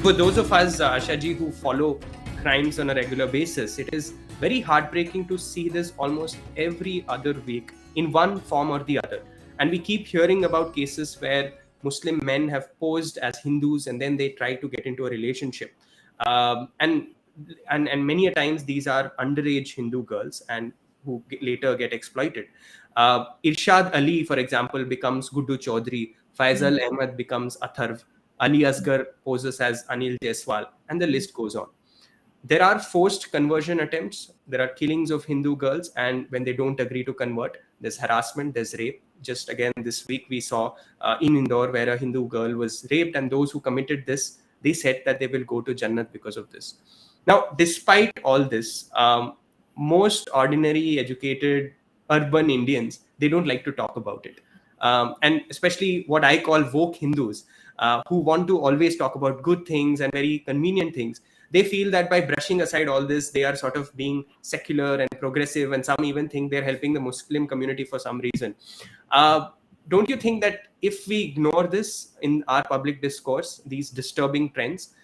For those of us, Ashaji, who follow crimes on a regular basis, it is very heartbreaking to see this almost every other week in one form or the other. And we keep hearing about cases where Muslim men have posed as Hindus and then they try to get into a relationship. And many a times these are underage Hindu girls and who later get exploited. Irshad Ali, for example, becomes Guddu Chaudhary. Faisal Ahmed becomes Atharv. Ali Asgar poses as Anil Jaiswal, and the list goes on. There are forced conversion attempts, there are killings of Hindu girls, and when they don't agree to convert, there's harassment, there's rape. Just again, this week we saw in Indore where a Hindu girl was raped, and those who committed this, they said that they will go to Jannat because of this. Now, despite all this, most ordinary, educated, urban Indians, they don't like to talk about it. And especially what I call woke Hindus, who want to always talk about good things and very convenient things. They feel that by brushing aside all this, they are sort of being secular and progressive, and some even think they're helping the Muslim community for some reason. Don't you think that if we ignore this in our public discourse, these disturbing trends,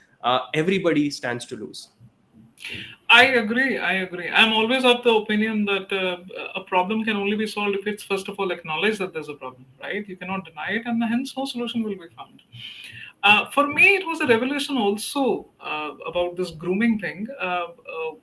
everybody stands to lose? I agree. I'm always of the opinion that a problem can only be solved if it's first of all acknowledged that there's a problem, right? You cannot deny it, and hence no solution will be found. For me, it was a revelation also about this grooming thing.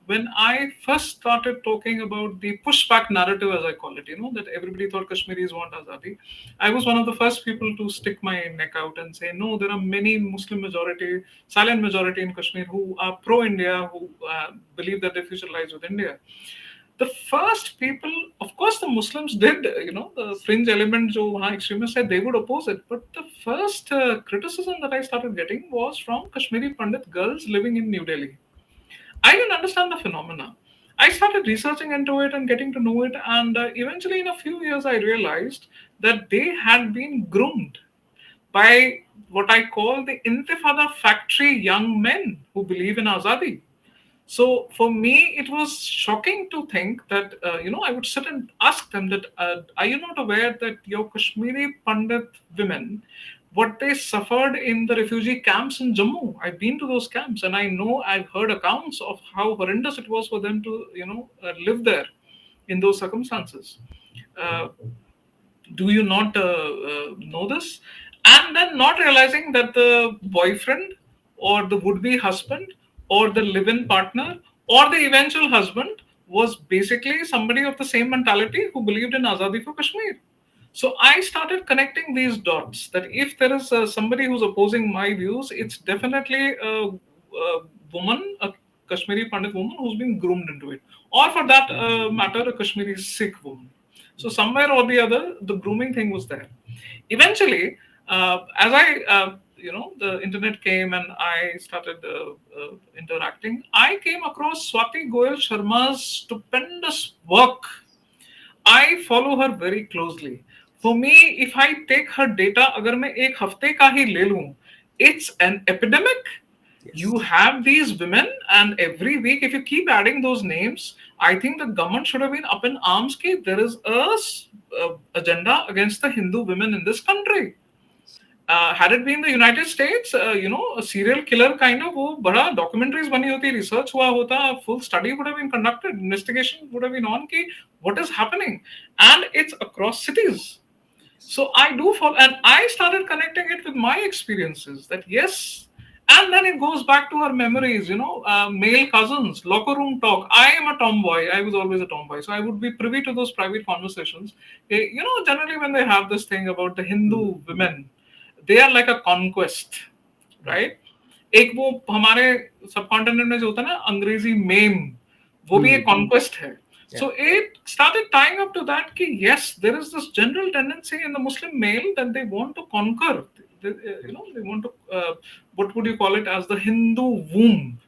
When I first started talking about the pushback narrative, as I call it, that everybody thought Kashmiris want Azadi. I was one of the first people to stick my neck out and say, no, there are many Muslim majority, silent majority in Kashmir who are pro-India, who believe that their future lies with India. The first people, of course, the Muslims did, the fringe element, jo extremists said they would oppose it. But the first criticism that I started getting was from Kashmiri Pandit girls living in New Delhi. I didn't understand the phenomena. I started researching into it and getting to know it. And eventually, in a few years, I realized that they had been groomed by what I call the Intifada factory young men who believe in Azadi. So for me, it was shocking to think that, I would sit and ask them that, are you not aware that your Kashmiri Pandit women, what they suffered in the refugee camps in Jammu? I've been to those camps and I know I've heard accounts of how horrendous it was for them to, live there in those circumstances. Uh, do you not know this? And then not realizing that the boyfriend or the would-be husband or the live-in partner or the eventual husband was basically somebody of the same mentality who believed in Azadi for Kashmir. So I started connecting these dots that if there is somebody who's opposing my views, it's definitely a woman, a Kashmiri Pandit woman who's been groomed into it, or for that matter, a Kashmiri Sikh woman. So somewhere or the other, the grooming thing was there. Eventually, as the internet came and I started interacting, I came across Swati Goyal Sharma's stupendous work. I follow her very closely. For me, if I take her data, अगर मैं एक हफ्ते का ही ले लूं, it's an epidemic. Yes. You have these women, and every week, if you keep adding those names, I think the government should have been up in arms. Ki there is a agenda against the Hindu women in this country. Had it been the United States, a serial killer kind of, वो बड़ा documentaries बनी होती, research हुआ होता, full study would have been conducted, investigation would have been on कि what is happening, and it's across cities. So I do follow, and I started connecting it with my experiences. That yes, and then it goes back to our memories. Male cousins, locker room talk. I am a tomboy. I was always a tomboy, so I would be privy to those private conversations. Generally when they have this thing about the Hindu women, they are like a conquest, right? एक वो हमारे subcontinent में जो होता है ना अंग्रेजी ma'am, वो भी एक कॉन्क्वेस्ट है. So it started tying up to that कि yes, there is this general tendency in the Muslim male that they want to conquer. They want to, what would you call it, as the Hindu womb,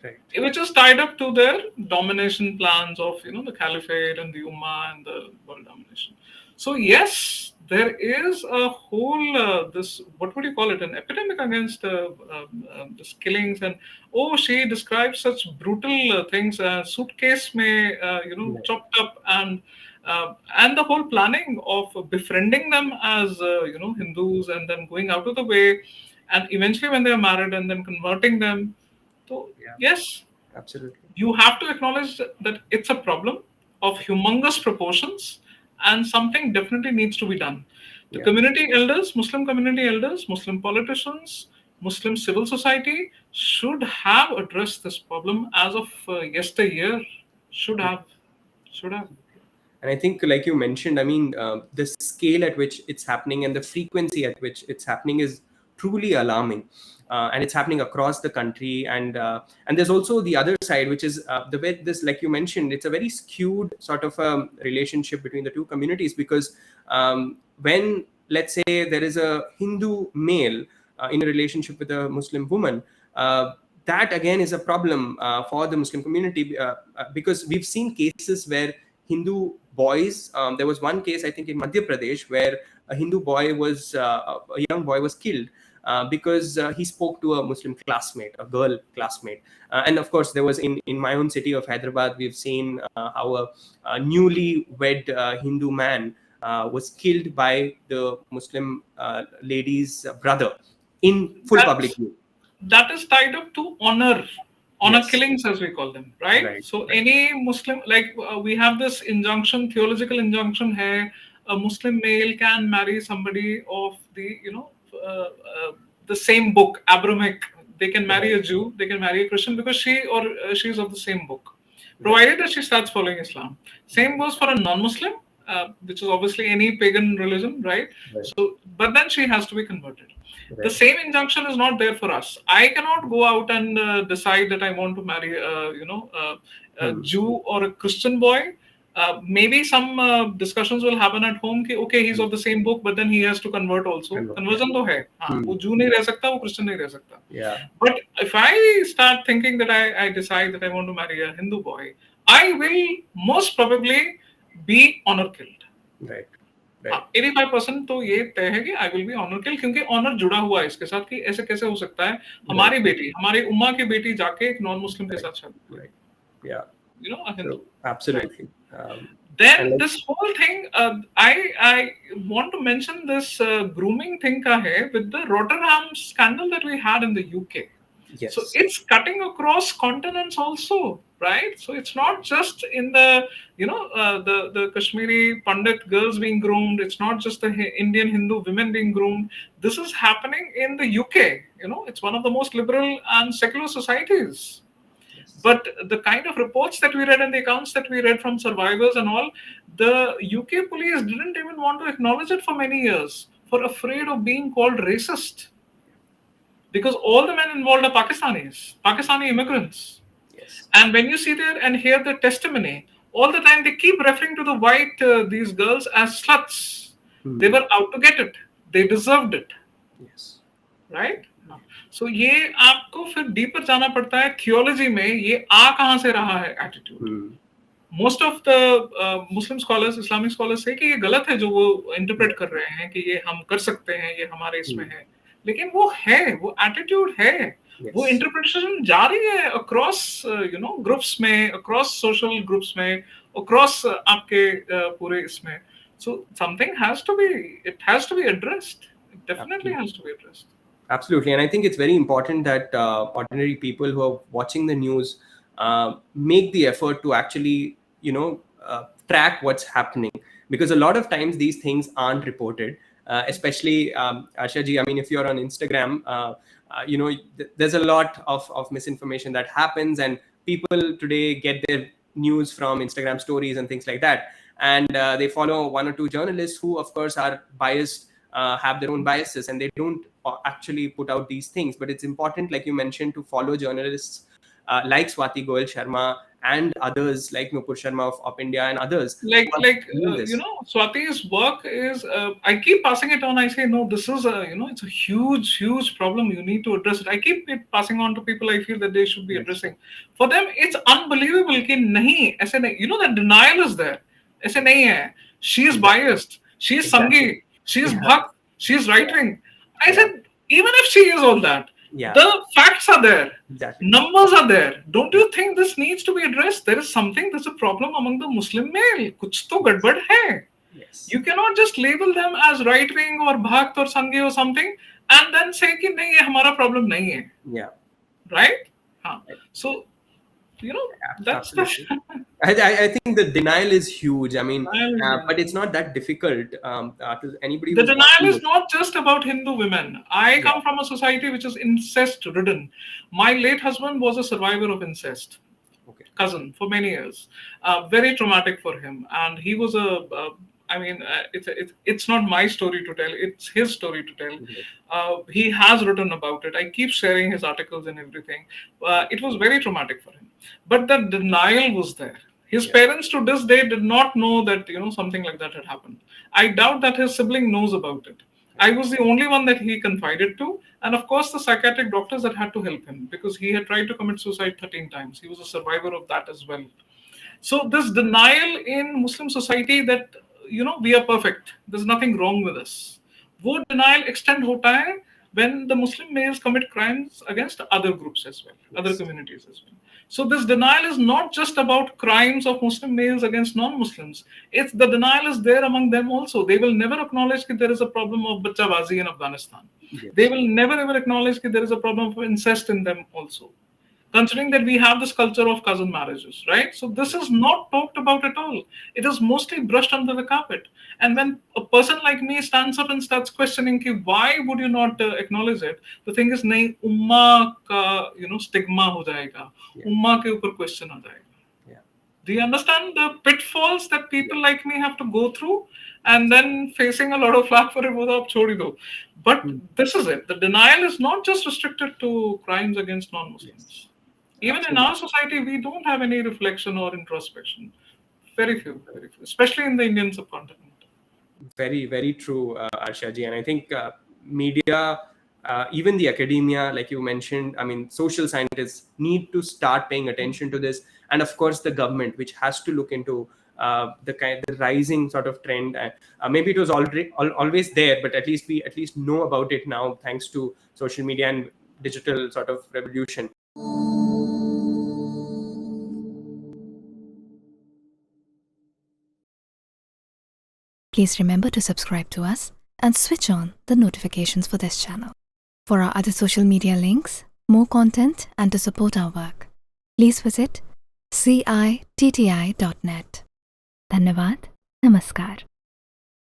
Right. which is tied up to their domination plans of the caliphate and the ummah and the world domination. So yes, there is a whole this, what would you call it, an epidemic against this killings. And she describes such brutal things, suitcase mein chopped up, and the whole planning of befriending them as Hindus and then going out of the way and eventually when they are married and then converting them. So Yeah, yes, absolutely. you have to acknowledge that it's a problem of humongous proportions and something definitely needs to be done. The Yeah. community elders, Muslim community elders, Muslim politicians, Muslim civil society should have addressed this problem as of yesteryear. Should have. Should have. And I think, like you mentioned, I mean, the scale at which it's happening and the frequency at which it's happening is truly alarming. And it's happening across the country. And there's also the other side, which is the way this, like you mentioned, it's a very skewed sort of relationship between the two communities, because when, let's say, there is a Hindu male in a relationship with a Muslim woman, that again is a problem for the Muslim community, because we've seen cases where Hindu boys. There was one case, I think, in Madhya Pradesh, where a Hindu boy was a young boy was killed because he spoke to a Muslim classmate, a girl classmate. And of course, there was in my own city of Hyderabad, we've seen how a newly wed Hindu man was killed by the Muslim lady's brother in full public That's view. that is tied up to honor Yes, killings, as we call them, right? right, So right. any Muslim, like we have this injunction, theological injunction here: a Muslim male can marry somebody of the the same book, Abrahamic. They can marry Right, a Jew, they can marry a Christian, because she is of the same book, right, provided that she starts following Islam. Same goes for a non-Muslim, which is obviously any pagan religion, right? right, So, but then she has to be converted. The right. same injunction is not there for us. I cannot go out and decide that I want to marry a Hmm. Jew or a Christian boy. Maybe some discussions will happen at home कि okay, he's Hmm. of the same book, but then he has to convert also. Yeah. Conversion तो है, हाँ, Hmm. वो Jew नहीं रह सकता, वो Christian नहीं रह सकता. Yeah. But if I start thinking that I decide that I want to marry a Hindu boy, I will most probably be honor killed. Right. हाँ, Right. 85% तो ये तय है कि आई विल बी ऑनर किल, क्योंकि ऑनर जुड़ा हुआ है इसके साथ कि ऐसे कैसे हो सकता है Right. हमारी बेटी, हमारी उम्मा की बेटी जाके एक नॉन मुस्लिम के Right. साथ शादी करे, Right. Yeah. You know, a Hindu, So right? absolutely. Then And like, this whole thing, I want to mention this grooming thing का है with the Rotterdam scandal that we had in the UK. So yes. it's cutting across continents also, right? So it's not just in the the Kashmiri Pandit girls being groomed. It's not just the Indian Hindu women being groomed. This is happening in the UK. It's one of the most liberal and secular societies. Yes. But the kind of reports that we read and the accounts that we read from survivors and all, the UK police didn't even want to acknowledge it for many years, for afraid of being called racist, because all the men involved are Pakistani immigrants. Yes. And when you see there and hear the testimony, all the time they keep referring to the white, these girls as sluts. Hmm. They were out to get it. They deserved it, Yes. right? So ये आपको फिर deeper जाना पड़ता है theology में, ये आ कहाँ से रहा है attitude. Hmm. Most of the Muslim scholars, Islamic scholars से कि ये गलत है जो वो इंटरप्रेट कर रहे हैं कि ये हम कर सकते हैं, ये हमारे इसमें है, लेकिन वो है, वो एटीट्यूड है, वो Yes. इंटरप्रिटेशन जारी है अक्रॉस ग्रुप्स में, अक्रॉस सोशल ग्रुप्स में, अक्रॉस आपके पूरे इसमें. So something has to be, it has to be addressed, it definitely has to be addressed. Absolutely. And I think it's very important that ordinary people who are watching the news make the effort to actually, track what's happening, because a lot of times these things aren't reported. Especially Arshia ji, I mean, if you're on Instagram, there's a lot of misinformation that happens, and people today get their news from Instagram stories and things like that, and they follow one or two journalists who, of course, are biased, have their own biases, and they don't actually put out these things. But it's important, like you mentioned, to follow journalists like Swati Goel Sharma and others like Nupur Sharma of India and others like who are like doing this. Swati's work is, I keep passing it on. I say, no, this is a, it's a huge problem, you need to address it. I keep it passing on to people I feel that they should be Yes. addressing. For them it's unbelievable कि नहीं ऐसे नहीं, that denial is there. ऐसे नहीं है, she is biased, she is Exactly. Sangi, she is Yeah. Bhakt, she is right wing. I Yeah. said, even if she is all that, Yeah. the facts are there. Exactly. Numbers are there. Don't you think this needs to be addressed? There is something, there's a problem among the Muslim male. कुछ तो गड़बड़ है. Yes. You cannot just label them as right wing or bhakt or sanghi or something and then say कि नहीं ये हमारा problem नहीं है, Yeah. right? हाँ. So that's the Absolutely. I think the denial is huge. I mean, denial is but huge. it's not that difficult. To anybody The who's denial watching is this. not just about Hindu women. I Yeah. come from a society which is incest ridden. My late husband was a survivor of incest. Okay. Cousin for many years. Very traumatic for him, and he was it's not my story to tell; it's his story to tell. He has written about it. I keep sharing his articles and everything. It was very traumatic for him, but the denial was there. His parents to this day did not know that something like that had happened. I doubt that his sibling knows about it. I was the only one that he confided to, and of course the psychiatric doctors that had to help him because he had tried to commit suicide 13 times. He was a survivor of that as well. So this denial in Muslim society that we are perfect, there's nothing wrong with us. वो denial extend होता है when the Muslim males commit crimes against other groups as well, other communities as well. So this denial is not just about crimes of Muslim males against non-Muslims. It's the denial is there among them also. They will never acknowledge that there is a problem of bachabazi in Afghanistan. Yes. They will never ever acknowledge that there is a problem of incest in them also. Considering that we have this culture of cousin marriages, right? So this is not talked about at all. It is mostly brushed under the carpet. And when a person like me stands up and starts questioning, ki, why would you not acknowledge it? The thing is, nahi, umma ka, stigma ho jayega. Umma ke upar question aa jayega. Yeah. Do you understand the pitfalls that people like me have to go through? And then facing a lot of flack for it, wo to aap chhod hi do. But this is it. The denial is not just restricted to crimes against non-Muslims. Yes. Even Absolutely. in our society, we don't have any reflection or introspection. Very few, especially in the Indian subcontinent. Very, very true, Arshia ji. And I think media, even the academia, like you mentioned, I mean, social scientists need to start paying attention to this. And of course, the government, which has to look into the rising sort of trend. Maybe it was always there, but at least we know about it now, thanks to social media and digital sort of revolution. Please remember to subscribe to us and switch on the notifications for this channel. For our other social media links, more content, and to support our work, please visit citti.net. Dhanyavad. Namaskar.